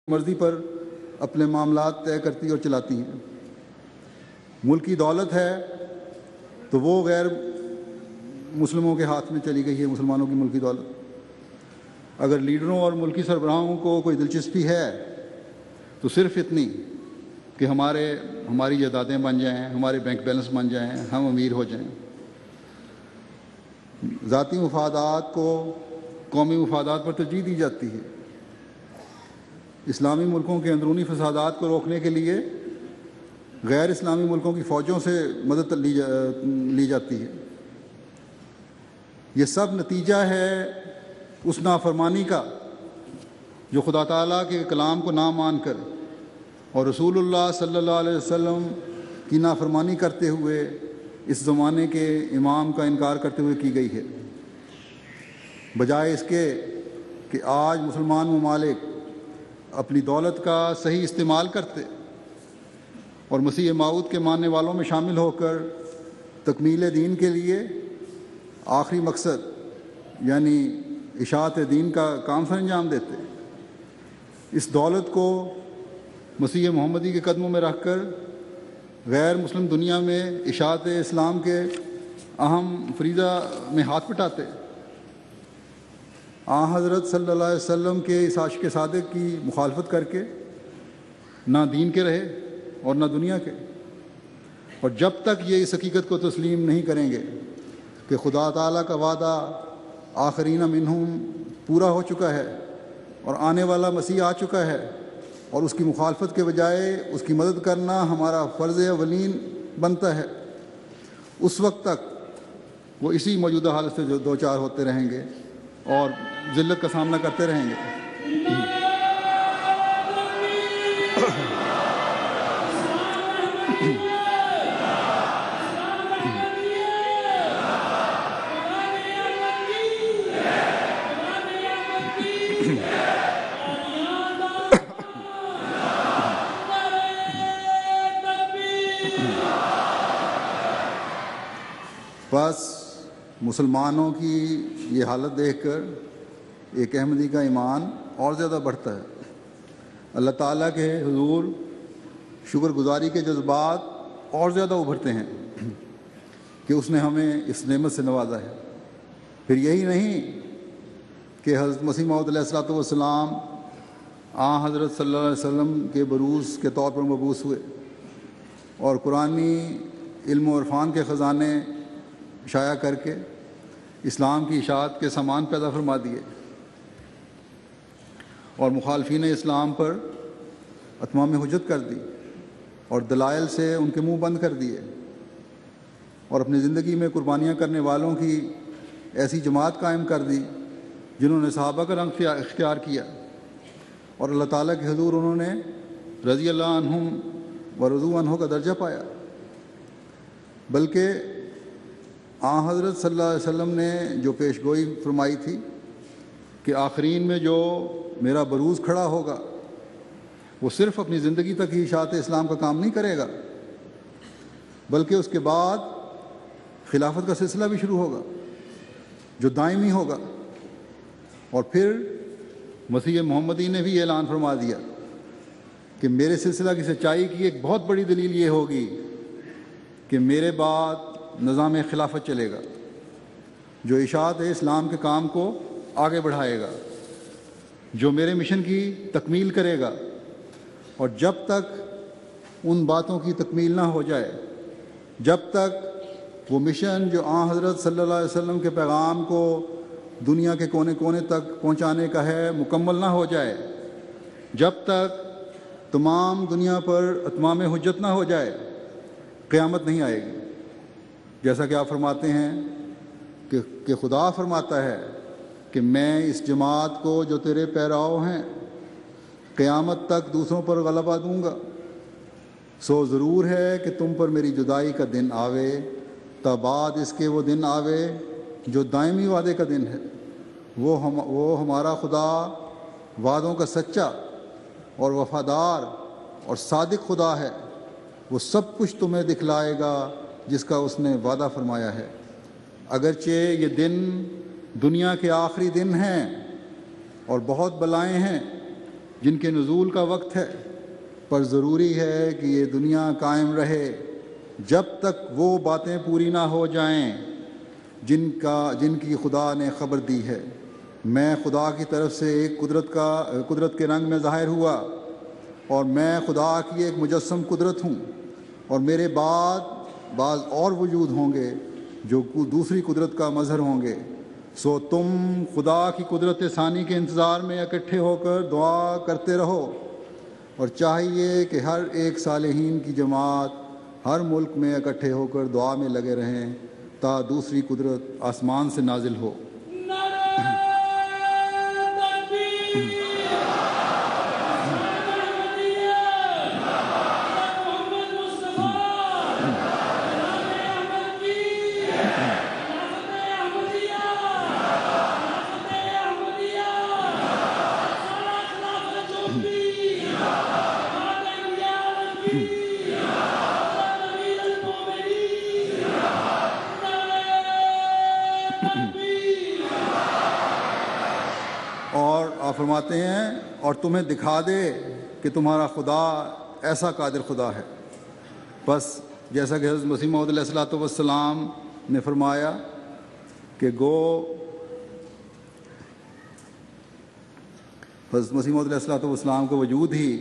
مرضی پر اپنے معاملات طے کرتی اور چلاتی ہیں۔ ملکی دولت ہے تو وہ غیر مسلموں کے ہاتھ میں چلی گئی ہے، مسلمانوں کی ملکی دولت۔ اگر لیڈروں اور ملکی سربراہوں کو کوئی دلچسپی ہے تو صرف اتنی کہ ہماری جائیدادیں بن جائیں، ہمارے بینک بیلنس بن جائیں، ہم امیر ہو جائیں۔ ذاتی مفادات کو قومی مفادات پر ترجیح دی جاتی ہے۔ اسلامی ملکوں کے اندرونی فسادات کو روکنے کے لیے غیر اسلامی ملکوں کی فوجوں سے مدد لی جاتی ہے۔ یہ سب نتیجہ ہے اس نافرمانی کا جو خدا تعالیٰ کے کلام کو نہ مان کر اور رسول اللہ صلی اللہ علیہ وسلم کی نافرمانی کرتے ہوئے اس زمانے کے امام کا انکار کرتے ہوئے کی گئی ہے۔ بجائے اس کے کہ آج مسلمان ممالک اپنی دولت کا صحیح استعمال کرتے اور مسیح موعود کے ماننے والوں میں شامل ہو کر تکمیل دین کے لیے آخری مقصد یعنی اشاعت دین کا کام سر انجام دیتے، اس دولت کو مسیح محمدی کے قدموں میں رکھ کر غیر مسلم دنیا میں اشاعت اسلام کے اہم فریضہ میں ہاتھ پٹاتے۔ حضرت صلی اللہ علیہ وسلم کے اس عاشق صادق کی مخالفت کر کے نہ دین کے رہے اور نہ دنیا کے، اور جب تک یہ اس حقیقت کو تسلیم نہیں کریں گے کہ خدا تعالیٰ کا وعدہ آخرین منہم پورا ہو چکا ہے اور آنے والا مسیح آ چکا ہے اور اس کی مخالفت کے بجائے اس کی مدد کرنا ہمارا فرض اولین بنتا ہے، اس وقت تک وہ اسی موجودہ حالت سے جو دوچار ہوتے رہیں گے اور ذلت کا سامنا کرتے رہیں گے۔ بس مسلمانوں کی یہ حالت دیکھ کر ایک احمدی کا ایمان اور زیادہ بڑھتا ہے۔ اللہ تعالیٰ کے حضور شکر گزاری کے جذبات اور زیادہ ابھرتے ہیں کہ اس نے ہمیں اس نعمت سے نوازا ہے۔ پھر یہی نہیں کہ حضرت مسیح موعود علیہ الصلوۃ والسلام حضرت صلی اللہ علیہ وسلم کے بروز کے طور پر مبعوث ہوئے اور قرآنی علم و عرفان کے خزانے شائع کر کے اسلام کی اشاعت کے سامان پیدا فرما دیے اور مخالفین اسلام پر اتمام حجت کر دی اور دلائل سے ان کے منہ بند کر دیے، اور اپنی زندگی میں قربانیاں کرنے والوں کی ایسی جماعت قائم کر دی جنہوں نے صحابہ کا رنگ اختیار کیا، اور اللہ تعالیٰ کے حضور انہوں نے رضی اللہ عنہم و رضوا عنہ کا درجہ پایا۔ بلکہ حضرت صلی اللہ علیہ وسلم نے جو پیش گوئی فرمائی تھی کہ آخرین میں جو میرا بروز کھڑا ہوگا وہ صرف اپنی زندگی تک ہی اشاعت اسلام کا کام نہیں کرے گا، بلکہ اس کے بعد خلافت کا سلسلہ بھی شروع ہوگا جو دائمی ہوگا۔ اور پھر مسیح محمدی نے بھی اعلان فرما دیا کہ میرے سلسلہ کی سچائی کی ایک بہت بڑی دلیل یہ ہوگی کہ میرے بعد نظام خلافت چلے گا جو اشاعت اسلام کے کام کو آگے بڑھائے گا، جو میرے مشن کی تکمیل کرے گا، اور جب تک ان باتوں کی تکمیل نہ ہو جائے، جب تک وہ مشن جو حضرت صلی اللہ علیہ وسلم کے پیغام کو دنیا کے کونے کونے تک پہنچانے کا ہے مکمل نہ ہو جائے، جب تک تمام دنیا پر اتمام حجت نہ ہو جائے، قیامت نہیں آئے گی۔ جیسا کہ آپ فرماتے ہیں کہ خدا فرماتا ہے کہ میں اس جماعت کو جو تیرے پیراؤ ہیں قیامت تک دوسروں پر غلبہ دوں گا، سو ضرور ہے کہ تم پر میری جدائی کا دن آوے، تب بعد اس کے وہ دن آوے جو دائمی وعدے کا دن ہے۔ وہ ہمارا خدا وعدوں کا سچا اور وفادار اور صادق خدا ہے، وہ سب کچھ تمہیں دکھلائے گا جس کا اس نے وعدہ فرمایا ہے۔ اگرچہ یہ دن دنیا کے آخری دن ہیں اور بہت بلائیں ہیں، جن کے نزول کا وقت ہے، پر ضروری ہے کہ یہ دنیا قائم رہے جب تک وہ باتیں پوری نہ ہو جائیں جن کی خدا نے خبر دی ہے۔ میں خدا کی طرف سے ایک قدرت کے رنگ میں ظاہر ہوا، اور میں خدا کی ایک مجسم قدرت ہوں، اور میرے بعد بعض اور وجود ہوں گے جو دوسری قدرت کا مظہر ہوں گے۔ سو تم خدا کی قدرت ثانی کے انتظار میں اکٹھے ہو کر دعا کرتے رہو، اور چاہیے کہ ہر ایک صالحین کی جماعت ہر ملک میں اکٹھے ہو کر دعا میں لگے رہیں تا دوسری قدرت آسمان سے نازل ہو۔ اور آپ فرماتے ہیں اور تمہیں دکھا دے کہ تمہارا خدا ایسا قادر خدا ہے۔ بس جیسا کہ حضرت مسیح موعود علیہ الصلوۃ والسلام نے فرمایا کہ حضرت مسیح موعود علیہ الصلوۃ والسلام کا وجود ہی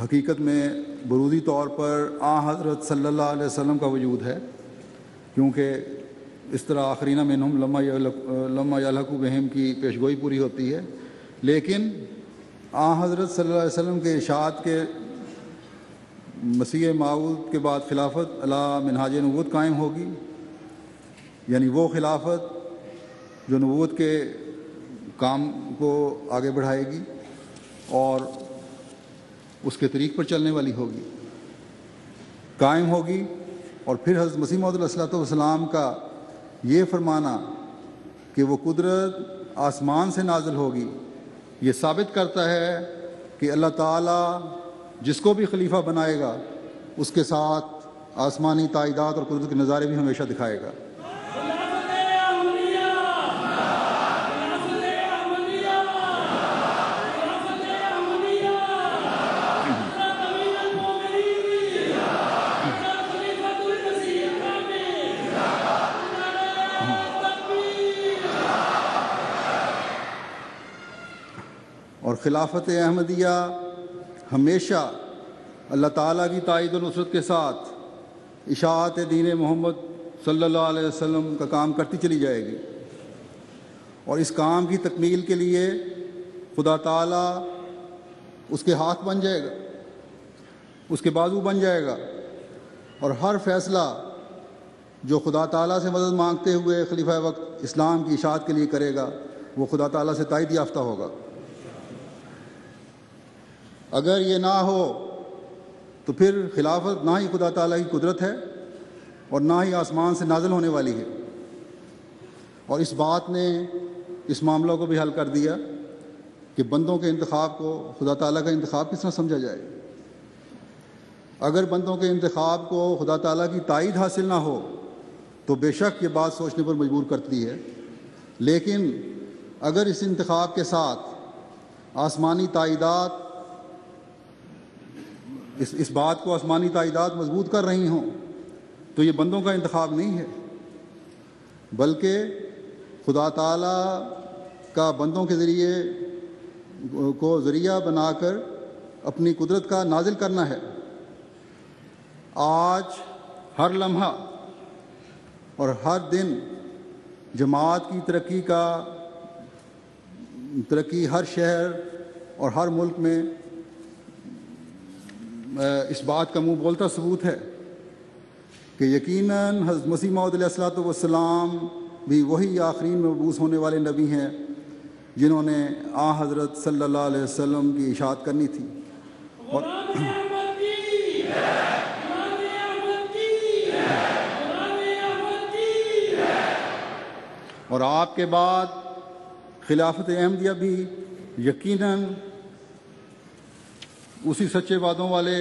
حقیقت میں بروزی طور پر حضرت صلی اللہ علیہ وسلم کا وجود ہے، کیونکہ اس طرح آخرین منہم لما یلحقوا بہم کی پیشگوئی پوری ہوتی ہے، لیکن حضرت صلی اللہ علیہ وسلم کے ارشاد کے مسیح موعود کے بعد خلافت علی منہاج نبوت قائم ہوگی، یعنی وہ خلافت جو نبوت کے کام کو آگے بڑھائے گی اور اس کے طریق پر چلنے والی ہوگی، قائم ہوگی۔ اور پھر حضرت مسیح موعود علیہ الصلوۃ والسلام کا یہ فرمانا کہ وہ قدرت آسمان سے نازل ہوگی، یہ ثابت کرتا ہے کہ اللہ تعالیٰ جس کو بھی خلیفہ بنائے گا اس کے ساتھ آسمانی تائیدات اور قدرت کے نظارے بھی ہمیشہ دکھائے گا۔ اور خلافت احمدیہ ہمیشہ اللہ تعالیٰ کی تائید و نصرت کے ساتھ اشاعت دین محمد صلی اللہ علیہ وسلم کا کام کرتی چلی جائے گی، اور اس کام کی تکمیل کے لیے خدا تعالیٰ اس کے ہاتھ بن جائے گا، اس کے بازو بن جائے گا، اور ہر فیصلہ جو خدا تعالیٰ سے مدد مانگتے ہوئے خلیفہ وقت اسلام کی اشاعت کے لیے کرے گا وہ خدا تعالیٰ سے تائید یافتہ ہوگا۔ اگر یہ نہ ہو تو پھر خلافت نہ ہی خدا تعالیٰ کی قدرت ہے اور نہ ہی آسمان سے نازل ہونے والی ہے۔ اور اس بات نے اس معاملہ کو بھی حل کر دیا کہ بندوں کے انتخاب کو خدا تعالیٰ کا انتخاب کس طرح سمجھا جائے۔ اگر بندوں کے انتخاب کو خدا تعالیٰ کی تائید حاصل نہ ہو تو بے شک یہ بات سوچنے پر مجبور کرتی ہے، لیکن اگر اس انتخاب کے ساتھ آسمانی تائیدات اس بات کو آسمانی تائیدات مضبوط کر رہی ہوں تو یہ بندوں کا انتخاب نہیں ہے، بلکہ خدا تعالیٰ کا بندوں کے ذریعے کو ذریعہ بنا کر اپنی قدرت کا نازل کرنا ہے۔ آج ہر لمحہ اور ہر دن جماعت کی ترقی ہر شہر اور ہر ملک میں اس بات کا منہ بولتا ثبوت ہے کہ یقیناً حضرت مسیح موعود علیہ الصلوۃ والسلام بھی وہی آخرین میں مبعوث ہونے والے نبی ہیں جنہوں نے حضرت صلی اللہ علیہ وسلم کی اشاعت کرنی تھی۔ اور آپ کے بعد خلافت احمدیہ بھی یقیناً اسی سچے وعدوں والے